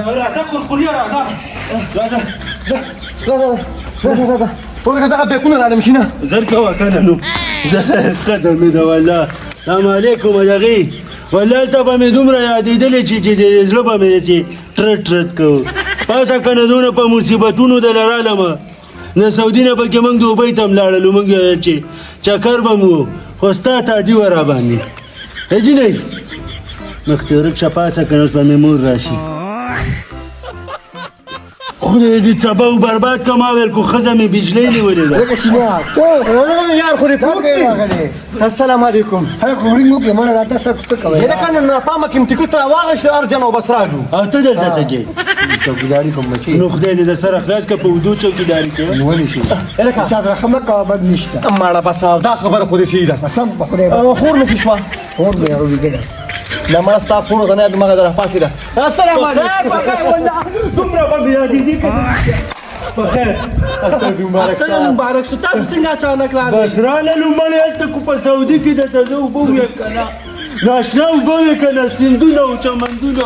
راځه قرقوریا راځه راځه ورګه زه بیکونه راړم شي نه زر کوه کنه نو قسم مې ده والله سلام علیکم دغې والله ته به مې دومره یادېدلې چې زړه به مې چې ټرټ ټرټ کوو پاسه کنه دونه په مصیبتونو د لرالمه نه سعودي نه پکې موږ دوبۍ ته هم لاړلو موږ ویل چې چکر به مو خو ستا تادي وه راباندې جینۍ مخکې ورک شه پاسه کنه اوس به مې مور راشي خدای دې تباه و برباد کړه ما ویل خو ښځه مې بجلۍ نیولې ده لکه شینه یار خو دې پوه السلام علیکم هغه خوري مو کې مړه راته څه کوي دا کنه نه پامه کوم ټیکټ راواغښت ارجن او بس راځو او ته دلته څه کوې چوکیداری کوم بچي نو خدای دې د سره خلاص کړه په اردو چوکیداري کوې ولې شي لکه چا سره خمه کا بد نشته ماړه بس دا خبره خو دې سیده قسم په خدای خور مې شوا خور مې اورېدل لا ما ستا خور غنه دماغه در پاسې ده السلام علیکم بخیر والله دومره به مې یادېدې که بخیر مبارک شو تاسو څنګه اچانک راغلئ بس راللو مړې هلته کو په سعودي کې درته زه اوبه ویم که نه ناشنا اوبه وې که نه سیندونه او چمندونه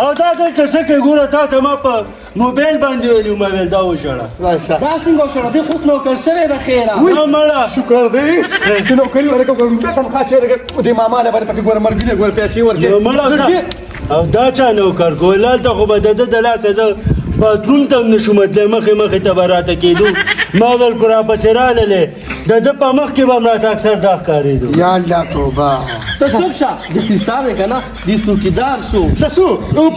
او دا دلته څه کوې ګوره تا ته ما په موبایل باندې ویلي ما ویل دا وشړه دا څنګه وشړه دې خو اوس نوکر شوی ده خیره نه مړه شکر دی چې نوکري ورکوم تنخواه چې ورکوم دې ماما له باندې پکې ګوره مرګ دی ګوره پیسې ورکړې او دا چا نوکر کول هلته خو به د ده د لاسه زه باتروم ته هم نه شم تللی مخې ته به راته کېدو ما ویل کړو راپسې راللی د ده په مخ کې به هم راته اکثر دا ښکارېدو یا الله توبه ته چپ شه د سیستا دی که نه د څوکیدار شو د څو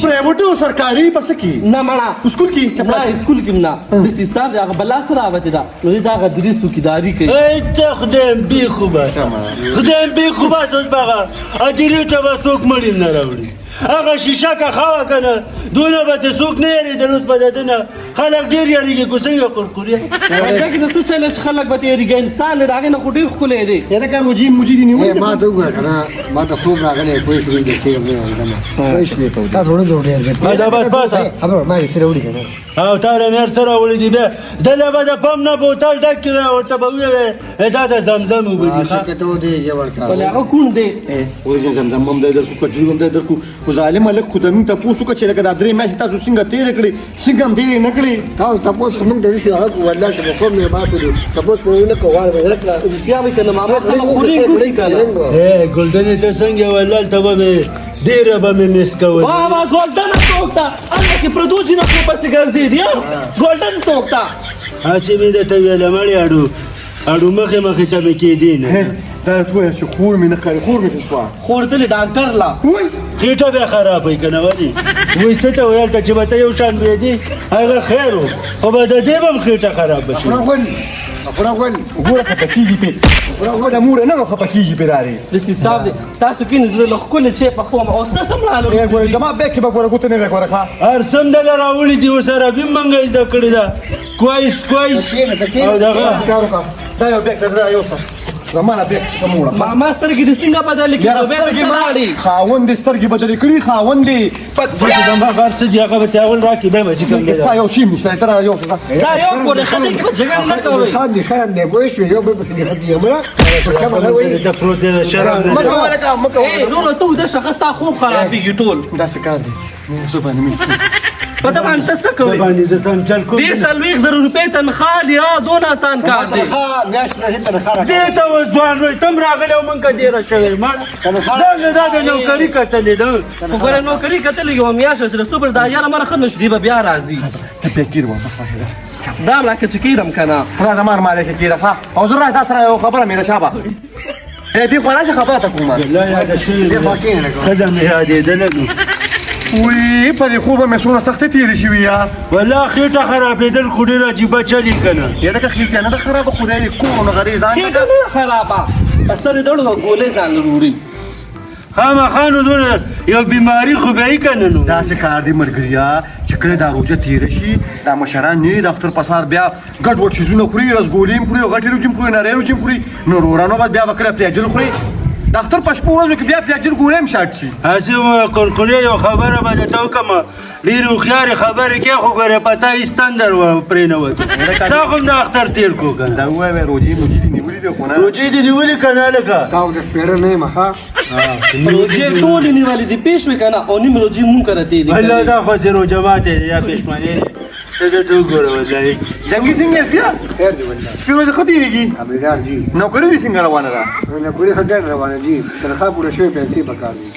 پرایوټ او سرکاري په څه کې نه مړه اسکول کې نه اسکول کې نه د سیستا دی هغه بلا سره راوتې ده نو دې د هغه درې څوکیداري کوي ای ته خدایم بیخو بس خدایم بیخو بس اوس به هغه ادیرې ته به څوک مړی نه راوړي هغه شیشه که خوا که نه دونه به ته څوک نه یېرېدل اوس به د ده نه خلک ډېر یېرېږي خو څنګه قرقوریا دا کې د څه چل چې خلک به ته یېرېږي انسان دی د هغې نه خو ډېر ښکلی دی یاره که موجي دې نیولې ما ته وګوره کنه ما ته خوب راغلی پوه شوې د کې یو تاسو وړو جوړ دا بس پاسه خبر ما یې سره وړي کنه او تا له مېر سره وړي دي بیا دله به د پم نه بوتل ډک کړی ورته به ویې دا د زمزم اوبه دي ښه کته و دې یو ورته ولې هغه کوڼ دی وایي زمزم هم دی درکو کجوري هم دی درکو خو ظالم هلک خو زموږ تپوس وکړه چې لکه دا 3 میاشتې تاسو څنګه تېرې کړې څنګه هم تېرې نه کړې تاسو تپوس موږ د دې هغه والله چې کوم نه باسو تپوس په نه کوه غواړم درکړه رښتیا وایي که نه ماما خلک خوري ګوري که نه ای ګلدنې ته څنګه والله ته به مې ډېره به مې مس کول بابا ګولډن څوک ته هلته کې پردو جینکو پسې ګرځېدي ګولډن څوک ته هسې مې درته ویله مړې اډو مخې ته مې کېدې نه دا ته ووایه چې خور مې نه ښکاري خور مې څه شوه خور تلې ډاکټر لا وایي خېټه بیا خرابوي که نه ولې وایي څه ته ویل ته چې به ته یو شان بریدې هغه خیر و خو به د دې به هم خېټه خرابه شي ګوره خفه کېږي پې د مور نه نو خفه کېږي پې دارې د سیساب دی تاسو کې نه زړه له ښکلې چې په خوم او څه سم لاله ګوره زما بیک کې به ګوره ګوته نه ده ګوره ښه هر سم دله راوړي دي اوس عربي هم منګه زده کړې ده کوایس او دغه دا یو بیک دا یو څه زما نه بیک ښه موړه ماما سترګې دې څنګه بدلې یاره کړي سترګې ما خاوند دې سترګې بدلې کړي خاوند دې زما هر څه دي هغه به تاول راکړي بیا به چې کوم ستا یو شي نشته ته را یو څه دا یو کولې ښځې کې به جګړه نه کوئ خان دې شرم دی پوه شوې یو بل پسې دې خدي یمړه ته پروت دی شراب مه کوه لکه مه کوه ای نورو ته ویده شه ښه ستا خوب خرابېږي ټول داسې کار دی زه باندې مې په ته باندې ته څه کوې باندې زه سم چل کوم دې 40,000 روپۍ تنخواه لیا دونه آسان کار دی تنخواه میاشت نه تنخواه دې ته اوس ځوان وایي ته هم راغلی او موږ که ډېره شوې مړه دا د نوکري کتلې ده خو ګوره نوکري کتلې یوه میاشت چې د صبر دا یاره مړه ښه نه شو دی به بیا راځي ته پیکیر وه بس راشه دا مړه که چې کېدم که نه راځه مار مالکه کېده ښه او زه راځه تا سره یو خبره مې رشابه دې خو راشه خبره ته کومه لا یاده شوې ښځه مې یادېدله نو وی په دې خوبه مې څونه سختې تېرې شوي یا والله خېټه خرابېدل خو ډېر عجیبه چلي که نه یاره که خېټه نه ده خرابه خدای دې کور نغرې ځان کېږه نه خرابه په سر یې دړو ګولۍ ځان وروړي خامخا نو دونه یو بیماري خو به یې که نه نو داسې کار دی ملګریا چې کله دا روژه تېره شي دا مشران نه د اختر په سهار بیا ګډ وډ څیزونه خوري رسګولې هم خوري او غټې روجې هم خوري نرۍ روجې هم خوري نو ورانو به بیا به کله پیاجل خوري د اختر په شپو ورځو کې بیا پیاجر ګولې هم شاټ شي هسې قرقرې یو خبره به درته وکړم ډېرې هوښیارې خبرې کې خو ګورې پته هېڅ تندر پرې نه وته تا خو هم د اختر تېر کړو که نه دا ووایه روجې موجې دې نیولې دي خو نه روجې دې نیولې که نه لکه تا د سپېره نه یم ښه روجې ټولې نیولې دي پېښ وې که نه او نیم روجې مونږ کره تېرې والله دا خو چې روجه ماتې دی یا پېشمنې دی ته درته وګوره والله جنګي څنګه یې بیا خیر دی والله شپې ورځې ښه تېرېږي خبردار جی نوکري دې څنګه روانه ده نوکري ښه ډېر روانه جی تنخوا پوره شوې پیسې پکار دي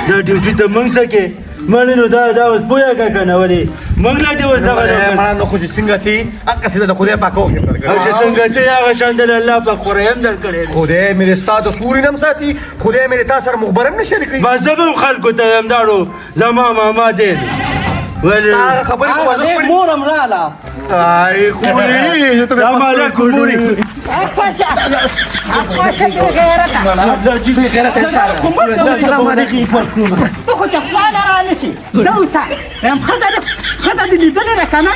دا ډیوټي ته موږ څه کې مړې نو دا اوس پوهېږه که نه ولې موږ لا دې اوس دغه مړه نو خو چې څنګه تې هغسې د خدای پاک وکړې او چې څنګه ته هغه شان د الله پاک خوری هم درکړی دی خدای مې ستا د سوري نه هم ساتي خدای مې تا سره مخبر هم نه شریکوي بس زه به هم خلکو ته وایم داړو زما ماما دی ولې هغه خبرې خو وضاحت هغه کړي. مور هم راله آی خوري ته سلام علیکم مورې سلام علیکم ته خو چې خواله رانشي دا اوسه یم ښځه دې لیدلې ده که نه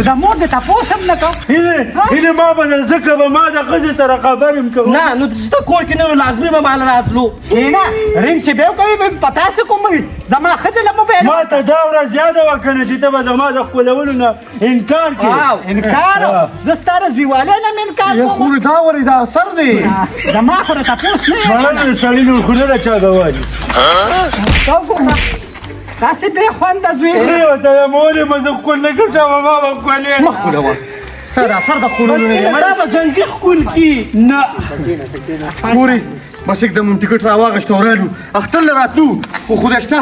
د مور د تپوس هم نه کوم هیلې ما به د ځکه به ما د ښځې سره خبرې هم کوم نه نو چې ته کور کې نه وې لازمي به مال راتلو کېنه رنګ چې بیا کوي به په تاسې کوم وي زما ښځې له موبایل ما ته دا ورځ یاده وه که نه چې ته به زما د ښکلولو نه انکار کړې انکار زه ستا د زویوالۍ نه مې انکار یا کوم خوري دا ولې دا اثر دی زما خو د تپوس نه یم مړه د سړي نور خو نه ده چا ګوالي دا وګوره داسې بې خونده زوی دی زه ورته یم ولې به زه ښکل نه کړم ما به ښکلې مخ خولوه سر د خولونو نه یم دا به جنګي ښکل کی نه خوري بس एकदम ټیکټ راواغشت ورالو اختر راتلو خو خدای شته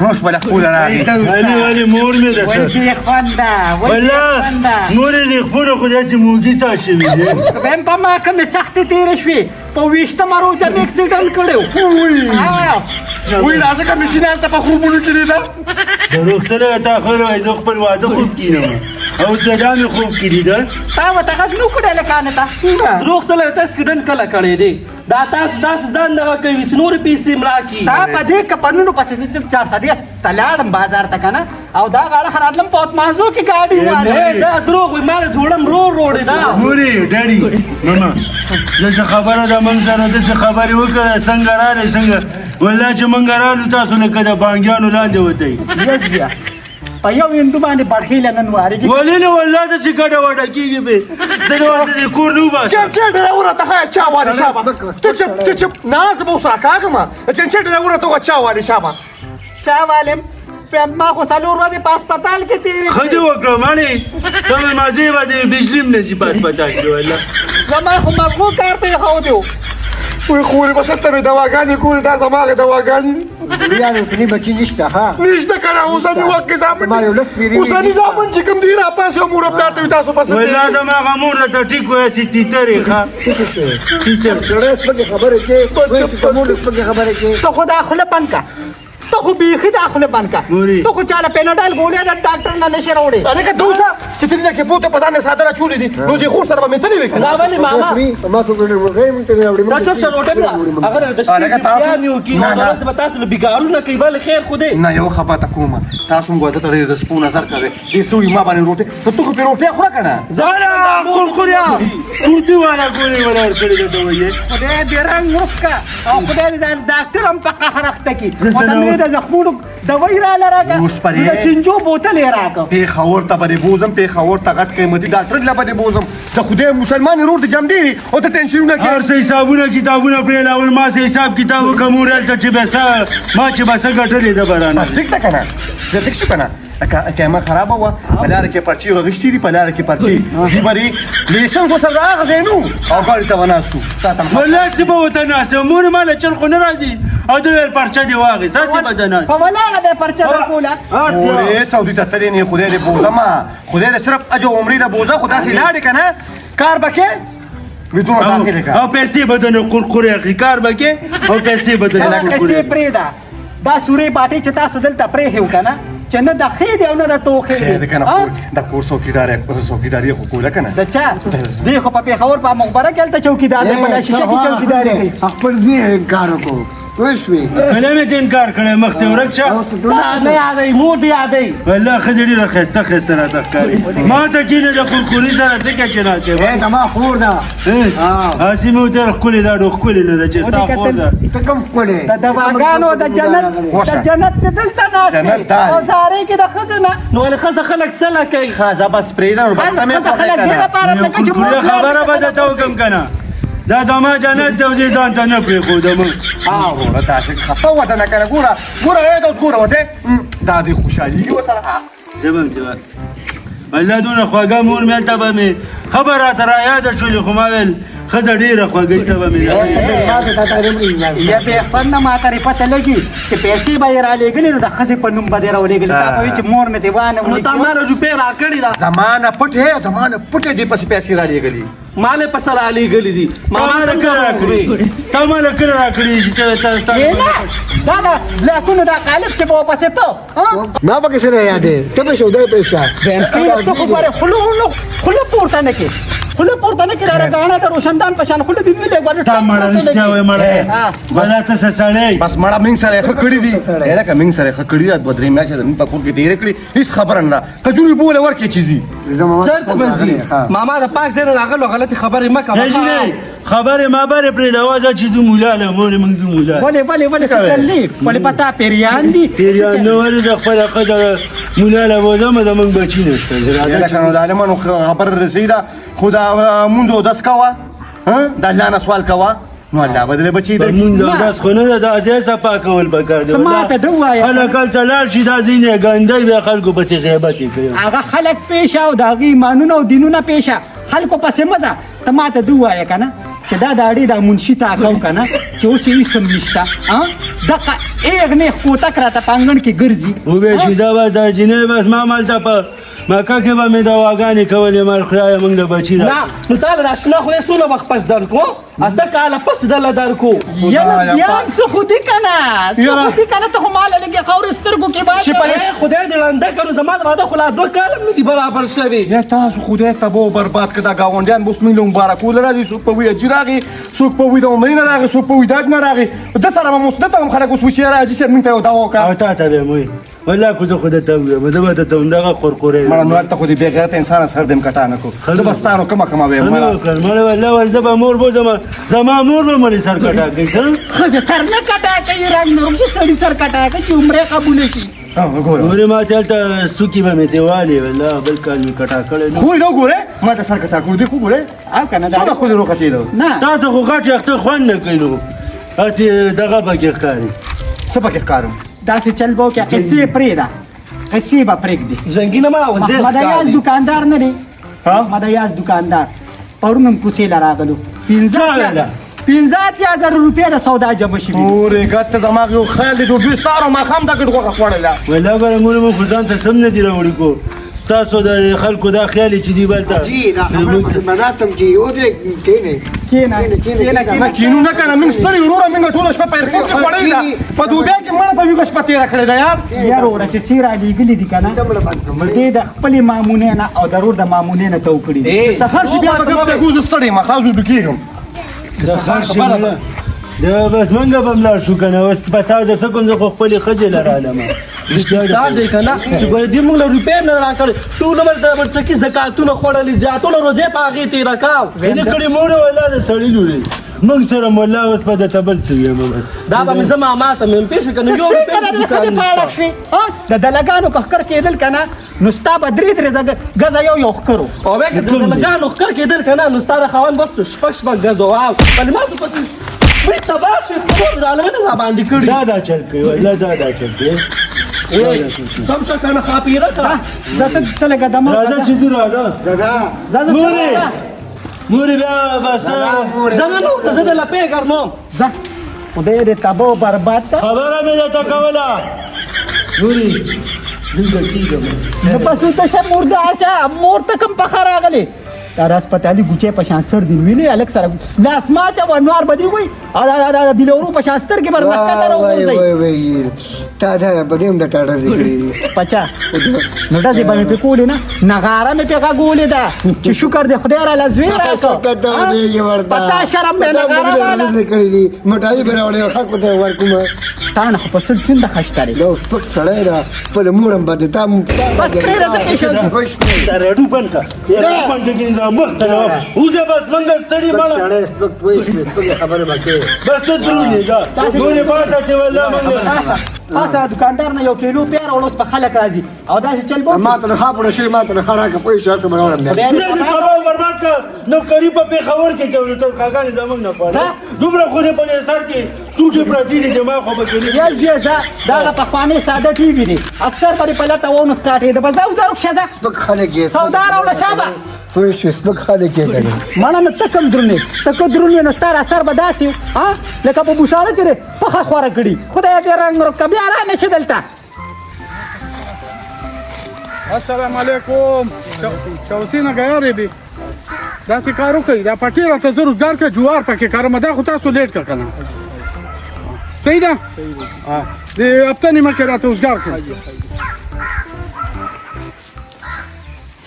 اوس بل خپل راغی ولې مور مې ده وای بې خونده وای بې والله خونده مورې دې خپلو خو داسې موږي سا شوي دي وایم په ما کومې سختې تېرې شوې په 20مه روژه مې اکسیډنټ کړی و وی راځه که مشین هلته په خوبونو کې لیده د رخصله تا خبره وایي زه خپل واده خوب کینم او سدا مې خوب کې لیده تا ورته غږ نه کړی لکانه ته دروغ سره ته اکسیډنټ کله کړی دی دا تاسو داسې ځان دغه کوي چې نورې پیسې هم راکړي تا په دې کپنونو پسې چې 400 ته لاړم بازار ته که نه او دا غاړه خراتلم په اتمانزو کې ګاډي وواله دا دروغ وي ما له جوړم روړې دا مورې ډاډي ماما داسې خبره ده موږ سره داسې خبرې وکړه څنګه راغلی څنګه والله چې موږ رالو تاسو لکه د بانګیانو لاندې وتئ یس بیا په یو هندو باندې بړخیله نن وارېږي ولې نه والله داسې ګډه وډه کېږي بې زه د ورته د کور نه وباسم چنچه ډېره ورته ښه چا والي شابه ته چپ نه زه به اوس راکاږم چنچه ډېره ورته چا والي شابه چا والم ما خو 4 ورځې په هسپتال کې تېرې ښه دې وکړه ماڼې سمې مازې به د بجلي هم نه ځي په هسپتال کې والله زما خو مغزو کار پرېښودی و وی خوري بس ته مې دواګانې کولې دا زما هغې دواګانې بیا نو سني بچي نشته ها نشته که نه اوسني وخت کې زامن ما یو لس پیرې اوسني زامن چې کوم دی راپاس یو مور افطار ته وي تاسو پسې والله زما هغه مور درته ټیک وایي چې تیترې ښه سړی سپکې خبرې کې وایي چې په مور سپکې خبرې کې ته خو دا خوله بند کا ته خو بیخي دا خوله بند کا مورې. ته خو چاله پیناډال ګولۍ د ډاکټر نه نشي راوړی هلکه ته اوسه چې ته دې کې پوته په ځان صادره چولې دي نو دې خور سره به مې تللی وې که نه دا ولې ماما ما څو ګړې مرغۍ مونږ ته راوړې دا چپ شه روټه ده هغه د هلکه شپې تاسو- بیان یو کی نه، او نه. ورځ به تاسو له بیګارونه کوي ولې خیر خو دی نه یو خبره کومه تاسو موږ ته ډېر د سپو نظر کوئ دې سوي ما باندې روټې ته ته خو پرې روټۍ خوره که نه زاله قرقریا توتي والا ګولې ولا ورکړې ده ته وایي خدای دې رنګ وکړه او خدای دې دا ډاکټر هم په قهر اخته کړي زه او سره ته مې د زخمونو دوايي راله راکړه اوس پرې. د چنجو بوتل یې راکړه پېښور ته به دې بوزم پېښور ته غټ قیمتي ډاکټر له به دې بوزم د خدای مسلمان رور دې جمع دی او ته ټینشن نه هر کوې څه حسابونه کتابونه پرې لاول ما څه حساب کتاب وکړه مور هلته چې بسه ما چې بسه ګټلې ده برانه ټیک ده که نه زه ټیک شو که نه کیمه خرابه وه په لاره کې پرچې غغښتې دي په لاره کې پرچې دي برې لیسنس ورسره راغځی نو او ګاډي ته به ناست وو والله چې به ورته ناست یم مور ما له چل خو نه راځي او د ویل پرچه دې واخېست هسې به زه ناست په ولاړه به پرچه درکوله اورې سعودي ته تللی نه خدای دې بوزمه خدای دې صرف اجر عمرې له بوزه خو داسې لاړې که نه کار به کې بدون داخلې که او پیسې به درنه قرقرې اخلي کار به کې او پیسې به درنه دا قرقرې کیسې پرېږده دا سورې باټې چې تاسو دلته پرېښیو که نه چې نه د ښې دی او نه د توښې خیر دی دې که نه د کور څوکیداري خو کوله که نه د چا دی خو په پېښور په مقبره کې هلته چوکیدار دی په دا شیشه کې چوکیداري کوي خپل زوی انکار وکړو پوه شوې کله مې ته انکار کړی مخته ورک شه اوس ته نه یادې مور دې یادې والله ښځه ډېره ښایسته ښایسته راته ښکاري ما ته کینې د قرقوري سره ځکه چې ناستې ای زما خور ده هسې مې ورته ویل ښکلې دا ډېر ښکلې نه ده چې ستا خور ده ته کوم ښکلی د دواګانو د جنت کې دلته ناست جنت دا دی. او زارې کې د ښځو نه نو ولې ښځه خلک سله کوي خازه بس پرېږده نو بس ته مې ښځه خلک دې لپاره نه کوي چې مور قرقوري خبره به درته وکړم که نه دا زما جنت دی او زه ځان ته نه پرېښودم وروره داسې خفه وته نه که نه ګوره ګوره ای اوس ګوره وته دا دې خوشحالېږي ورسره زه به هم چې والله دونه خوږه مور مې هلته به مې ښه به راته رایاده شولې خو ما ویل ښځه ډېره خوږه سته به مې یا به خپل نه ما ته پته لګي چې پیسې به یې رالېږلې نو د ښځې په نوم به دې راولېږلې تا به وایي چې مور مې دې وانه نو تا ماله روپۍ راکړې ده زمانه پټې زمانه پټې دې پسې پیسې رالېږلي مالې په سره علیږلي دي تا ماله کله راکړي تا ماله کله راکړي چې دا د لاکونو دا قالب چې به ورپسې ته ما پکې سره یادې ته به شودای پیسه ته خو ګورې خوله پورته نه کې خوله پورته نه کې دا رګاڼه د روشندان په شان خوله دې نه لګوي تا مړه رښتیا وایې مړه بلا ته څه سړی بس مړه موږ سره یې ښه کړي دي هېره که موږ سره یې ښه کړي دي دوه درې میاشتې زموږ په کور کې تېرې کړي هېڅ خبره نه ده کجورې بوله ورکړې چې ځي چېرته به ځي ماما د پاک ځای نه راغلو غلطې خبرې مه کوه نجلۍ خبرې مابرې پرېږده وځه چې زه مولا له مورې موږ زه مولا ولې څه چلې ولې پتا پیریان دي پیریان نه ولې د خپله ښځه مولا له بوځمه د موږ بچي نشته هېره که نو د عالمانو خبره رسېږي ده خو د مونځ اودس کوه د الله نه سوال کوه نو الله به درله بچي درکړي مونځ اودس خو نه ده دا ځای صفا کول پکار دی ته ما ته ده ووایه خلک هلته لاړ شي دا ځینې ګندی بیا خلکو پسې غیبت یې کوي هغه خلک پیشه او د هغې ایمانونه او دینونه پیشه خلکو پسې مه ځه ته ما ته ده ووایه که نه چې دا د اړې دا منشي تاکو که نه چې اوس یې اسم نشته دقه ایغ نیغ کوتک راته په انګڼ کې ګرځي وبې شي دا بس دا جینۍ بس ما مالته په مکه کې به مې دواګانې کولې مال خدایه موږ د بچي نه نو تا له دا شنه خدای څونه وخت پس درکو اته کاله پس دله درکو یم څه خو دي که نه څه خو دي که نه ته خو ماله لږې خاورې سترګو کې باید خدای دې ړنده کړو زما د واده خو لا 2 کاله هم نه دي برابر شوي یا تاسو خدای تباه و برباد کړه دا ګاونډیان به اوس موږ له مبارکوله راځي څوک په وي حاجي راغی څوک په وي د عمرې نه راغی څوک په وي داج نه راغی ده سره به ده ته هم خلک اوس وایي چې یاره حاجي صاحب موږ ته یو دوا وکړه او تا ته به وایي والله کو زه خو درته ووایم زه به درته همدغه قرقورې مړه نو هلته خو دې بې غیرته انسانه سر دې کټا نه کړو زه به ستا نو کومه وایم مړه وکړ مړه والله وایي زه به مور بوځم زما مور به مړې سر کټا کوي څه ښځې سر نه کټا کوي رنګ نرم چې سړي سر کټا کوي چې عمرې قبوله شي ګوره نورې ما ته هلته سوکي به مې دیوالې والله بل کال مې کټا کړی نه خو دا ګوره ما ته سر کټا کړو دې خو ګوره او که نه څومره ښکلې روغتېدو نه تاسو خو غټ یخته خوند نه کوي نو هسې دغه پکې ښکاري څه پکې ښکارم داسې چل به وکړه قصې پرېږده قصې به پرېږدي زنګي نه ما وزیر محمد ایاز دکاندار نه دی محمد ایاز دکاندار پرون هم کوڅې له راغلو 15,000 روپۍ د سودا جمع شوي پورې ګټ ته زما یو خیال دی ډوډۍ سهار او ماښام دا ګډ غوښه خوړله والله ګوره موږ مو خو ځان څه سم نه دي راوړي کو ستاسو د خلکو دا خیال چې دی بلته جی دا خبره مناسب کی او دې نه کینو نه کنه موږ ستړي وروره موږ ټوله شپه په ایرپورټ کې خوړلې په دوبۍ کې مړه په ویښه شپه تېره کړې ده یار وروره چې څې رالېږلي دي که نه دې د خپلې مامونې نه او د رور د مامونې نه تو کړي دي سهار شي بیا به ګپ ته ګوزو ستړی یم خاص ویده کېږم سخر شي مړه دا بس منګه به ملاړ شو که نه اوس په تا د څه کوم زه خو خپلې ښځې له رالمه استفسار دی که نه چې ګوره دې موږ له روپۍ هم نه راکړې ټول عمر د برچکي زکاتونه خوړلي دا ټوله روزې په هغې تېره کاو دې کړې موره والله د سړي لورې موږ سره مولا اوس په درته بل څه ویم دا به مې زه ماما ته مې پېښې که نه یو د دلګانو که ښکر کېدل که نه نو ستا به 3 ګزه یو ښکرو او بیا که د دلګانو ښکر کېدل که نه نو ستا د خاوند بس شپږ ګزو واو کلماتو پسې وایي تباه شي خو د عالمینو راباندې کړي دا چل کوي والله دا چل کوي سم شه که نه خاپیره که زه ته لږه دمه راځه چې زه راځه مورې بیا بس زه نه نو زه د لپې ګرموم ځه خدای دې تباه و برباد ته خبره مې درته کوله مورې دلته کېږم نو پس ته شه مور ته اچه مور ته کوم پخه راغلی دا هسپتالي ګوچې په شان سر دي ویني الک سره لاس ماته و نور بدی وای ا بلورو په شان سترګې بر مکه وای درو وای وای تا دا بدیم د ټاټه ذکرې پچا نو دا دې باندې په کولې نه نغاره مې پیغه ګولې دا چې شکر دې خدای را لزوي راکو کته دې ورته پتا شرم مې نغاره والا ذکرې مټای بناوړې حق ته ورکوم تا نه په سل چنده خشتاري لو سپک سړی را په مورم باندې تا بس پرې راته پېښه دا رډو بنکا یا بنکا کې دا مخ ته اوزه بس منګ ستړي مړه سړی سپک پوي سپک خبره باندې بس ته درونی دا ګورې پاسه ته والله منګ پاسه دکاندار نه یو کیلو پیار اولس په خلک راځي او دا چې چل بو ما ته خاپړه شي ما ته خراکه پیسې سم راوړم نه سبا برباد کا نو قریب په خبر کې کوي ته کاګانې زمنګ نه پاره دومره خو نه په سر کې سوټه پراتی دي جما خو به کې یز دې دا په خوانه ساده ټي وي دي اکثر پرې پلاته وونه سٹارټ دي بزاو زرو شزا سپک خلک یې سودار او شابه پوي سپک خلک یې کړي مانا نه تکم درونی نه ستاره اثر بداسي ها لکه په بوشاله چره په خوره کړي خدای دې رنگ مرکب بیا را نشي دلته السلام علیکم چوسینه غیارې به دا څه کارو کوي دا پټی راته زه روزګار کې جوار پکې کارم دا خو تاسو لیټ کا کنه صحیح ده ها دې هفته نیمه کې راته روزګار کوي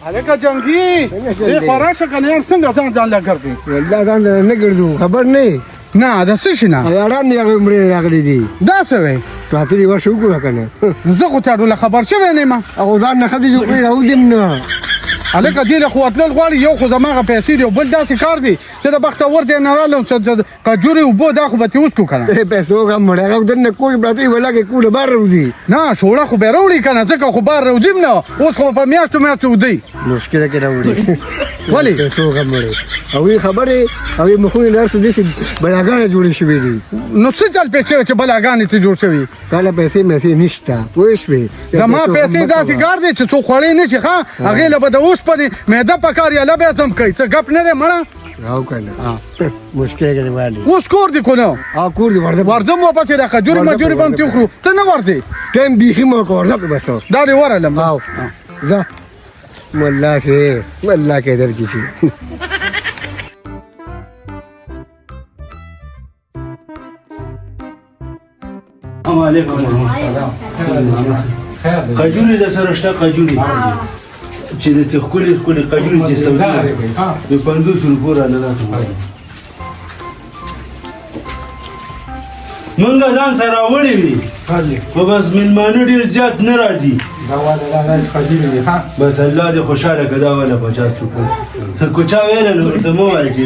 الکه جنگي دې خراشه کنه یار څنګه ځان لا ګرځي ولدا ځان نه ګرځو خبر نه نه دا څه شي نه یاران دی هغه مړي راغلي دي دا څه وای راته ورشو وګوره کنه زه خو ته ډول خبر شوی نه ما او ځان نه خدي جوړ راو دین نه الکه دې له خواتل غواړي یو خو زماغه پیسې دی بل داسې کار دی چې د بختور دی نه رالم چې کجوري وبو دا خو به تی اوس کو کنه پیسو غم مړ هغه دنه کوی براتي ولا کې کوله بار روزي نه شوړه خو به راوړي کنه ځکه خو بار راوځم نه اوس خو په میاشتو ودی مشکله کې راوړي ولی پیسو غم مړ او خبره او مخونی نرس دي چې بلاګانې جوړې شوې دي نو څه چل پیسې چې بلاګانې ته جوړ شوی کله پیسې نشته پوښوي زما پیسې داسې کار دی چې څوک خړې نه شي ښا هغه له بده اوس په معده پکار یا له به زم کوي څه غپ نه مړه او کنه مشکله کې والی اوس کور دی کو نه او کور دی ورځم واپس د کجوري مجوري باندې خو ته نه ورځي ټیم بیخي مو کو ورځه بسو دا دی ورلم او ځه والله کې درکې شي السلام علیکم قجوري د سره شته قجوري چې د څه خولي قجوري چې سودا د 500 روپو را لږه مونږ ځان سره وړي وي خو بس مېلمانه ډېر زیات نه راځي بس الله دې خوشحاله کړه دا ولا 50 روپو کوچا ویل نو ته مو وایي چې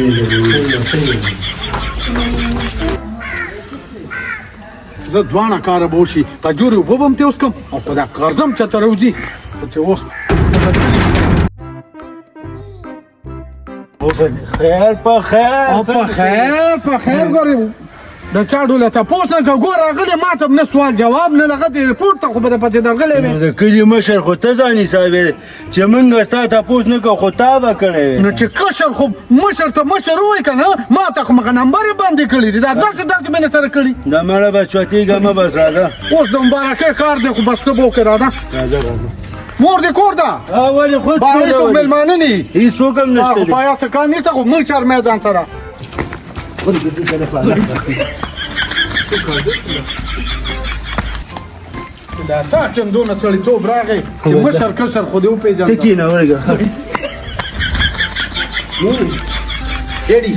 زه دوانه کار به وشي کجوري وبو به هم ته اوس کوم او په دا قرضم چې ته راوځي چې اوس خیر په خیر او په خیر ګورې د چا ډوله تپوس نه که ګوره هغه ما ته نه سوال جواب نه هغه د رپورټ ته خو به پسې درغلی وې د کلي مشر خو ته ځان حسابې چې موږ ستا تپوس نه کوو خو تا به کړی نو چې کشر خو مشر ته مشر ووایي که نه ما ته خو مغه نمبر یې باندې کړي دي دا داسې مې نه سره کړي دا مړه بس چوتېږه مه بس راځه اوس د مبارکۍ کار دی خو بس څه به وکړې راځه مور دې کور ده ولې خود باندې څوک مېلمانه نه وي هېڅوک هم نشته خو پایا څه کار نشته خو موږ چار میدان سره دا تا کوم دونه سړیتوب راغی چې مشر کشر خو دې وپېژنده ته کښېنه ورګه ډېډي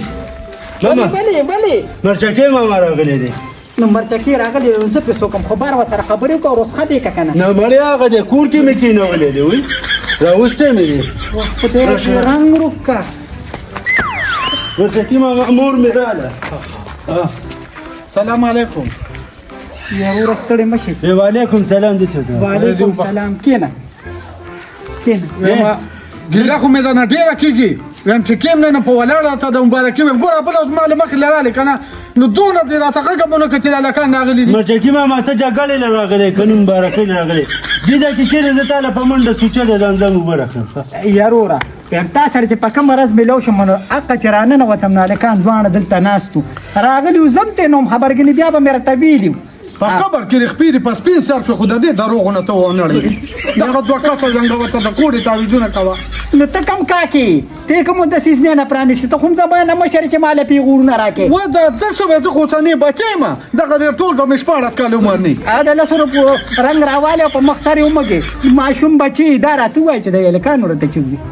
ماما بلې مرچکې ماما راغلی دی نو مرچکې راغلی زه پرې څوکم خو بار ورسره خبرې وکړه رسخه دی که که نه نه مړی هغه دی کور کې مې کښېنولی دی وایي راوستی مې دی خدای رنګ روپ کا مرچکې ماما مور مې راله سلام علیکم یاره ستړی مه شي وعلیکم سلام دې څه ده وعلیکم سلام کېنه ګیله خو مې درنه ډېره کېږي ویم چې کېم نه په ولاړه ته د مبارکي ویم ګوره بله ما له مخکې لرالې که نه نو دونه دې راته غږه مونه کړه چې هلکان راغلي دي مرچکي ماما ته جګړې له راغلی که نه مبارکۍ له راغلی دې ځای کې کښېنه زه تا له په منډه سوچه د ځان اوبه راکړم یاروره یم تا سره چې په کومه ورځ میلاو شم نو حقه چې راننوتم نو هلکان دواړه دلته ناست وو راغلي وو زم ته نو خبرګنې بیا به مې راته ویلي په قبر کې خپې دي په سپین صرف خو د دې دروغو نه ته ونړوي دغه دوه کسه زنګوه ته د کوډې تعویضونه کوه نو ته کم کاکي ته کوم د سیزنې نه پرانیستې ته خو زبانه مشر چې مال پیغورونه راکې و دا څه شو زه خو څنې بچی ما دغه دې ټول به مې شپاړس کاله عمر نه ا د لسو په رنگ راواله په مخ سره ومګي ماشوم بچي دا راته وای چې د الکانو رته چوي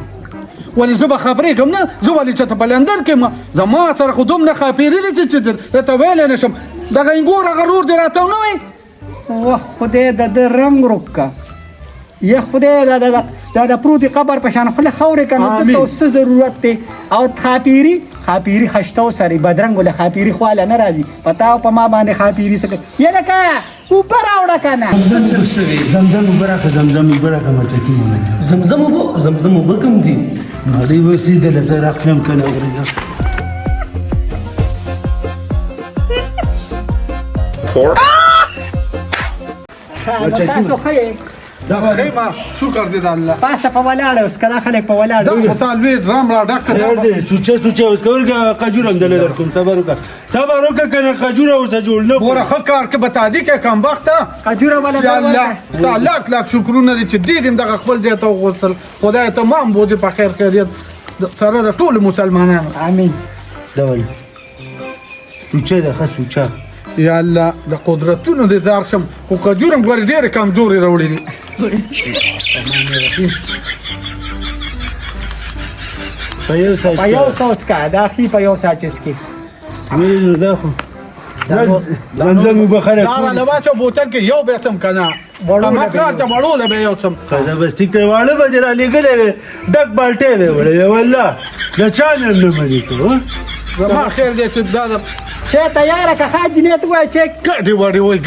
ولې زه به خبرې کوم نه زه ولې چې ته بلندر کې ما زما سره خو دومره خاپېرې دي چې ته ویلی نه شم دغه انګور هغه رور دې راته ونه وایي واه خدای د رنگ روکا یا خدای دا پروتي قبر په شان خپل خورې کنه ته څه ضرورت دی او خاپيري خشتو سری بدرنګ له خاپيري خواله نه راځي پتاو په ما باندې خاپيري سره یا لکه اوپر اوړه کنه زمزم برکه زمزم برکه مچکی مونږ زمزم وبکم دي مالي وسيده لزر اخلم کنه ورګه تاسو خیر دا خیمه شکر دې د الله پاسه په ولاړ اوس کله خلک په ولاړ دا خو تا لوی ډرام را ډک یار دې سوچه اوس کورګه قجورم دل درکم صبر وکړه کنه قجوره اوس جوړ نه ګوره ښه کار کې بتا دي کې کم وخت قجوره ولا یا الله ستا لاک شکرونه دي چې دې دم دغه خپل ځای ته وغوښتل خدای تمام بوجه په خیر خیریت سره د ټول مسلمانانو امين ډول سوچه ده ښه سوچه یا الله د قدرتونو دې زار شم خو قجورم ګورې ډېرې کمزورې راوړي دي په یو ساس کا دا خي په یو ساچس کې ویل دا خو زمزم وبخره دا را لواچو بوتل کې یو به سم کنه ما کار ته مړول به یو سم خدا بس ټیک ته واړه به را لګلې ډک بالټې به وړې والله دا چانه نه مې کو زما خیر دې چې دا چې تیار کا حاج نیت وای چې ګډي وړي وای